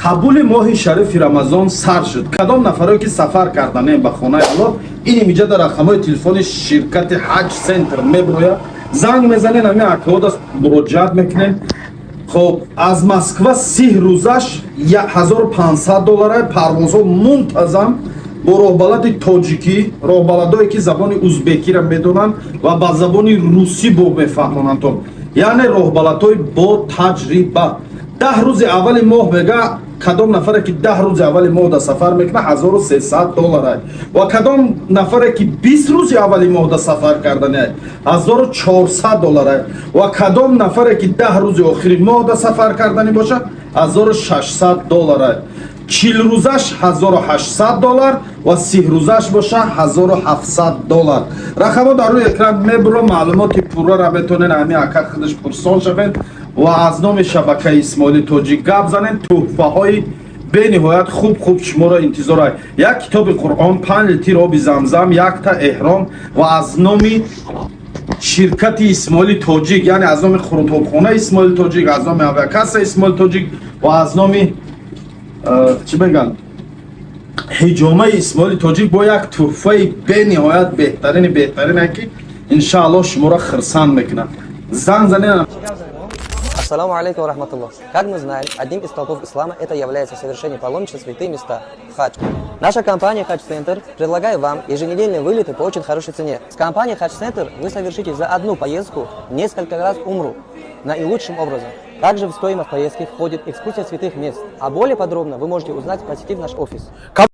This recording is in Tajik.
қабули моҳи шарифи рамазон сар шуд. Кадом нафаре ки сафар карданем ба хонаи Аллоҳ, ин имиҷа дар рақамҳои телефони ширкати ҳаҷ центр мебирояд, занг мезанен, ҳамин акаҳод аст муроҷиат мекунем. خب از مسکو 30 روزش $1500 پروازها منتظم با راهبلد تاجیکی، راهبلدایی که زبان ازبکی را میدونن و با زبان روسی با میفهمونن. یعنی راهبلدهای با تجربه. 10 روز اول ماه میگه کدام نفره که 10 روز اول ماه در سفر میکنه $1300 و کدام نفره که 20 روز اول ماه در سفر کردنه $1400 و کدام نفره که 10 روز آخری ماه در سفر کردنی باشه $1600. 40 روزش $1800 و 30 روزش باشه $1700. رقم‌ها در روی اکران میبرم، معلومات پورا را بتونین همین اکا خودش پرسان شوین و از نام شبکه اسماعیلی تاجیک گپ زنین. تحفه های به نهایت خوب شما را انتظار است. یک کتاب قرآن، 5 لیتر آب زمزم، یک تا احرام و از نام شرکت اسماعیلی تاجیک، یعنی از نام خروطابخانه اسماعیلی تاجیک، از نام اوکاس اسماعیلی تاجیک و از نام چی بگن حجامه اسماعیلی تاجیک با یک تحفه به نهایت بهترین که انشاءالله شما را خرسند میکنن. زنگ زنین. Ассаламу алейкум рахматуллах. Как мы знаем, одним из столпов ислама это является совершение паломничества в святые места – хадж. Наша компания Хадж Центр предлагает вам еженедельные вылеты по очень хорошей цене. С компанией Хадж Центр вы совершите за одну поездку несколько раз умру наилучшим образом. Также в стоимость поездки входит экскурсия святых мест, а более подробно вы можете узнать, посетив наш офис.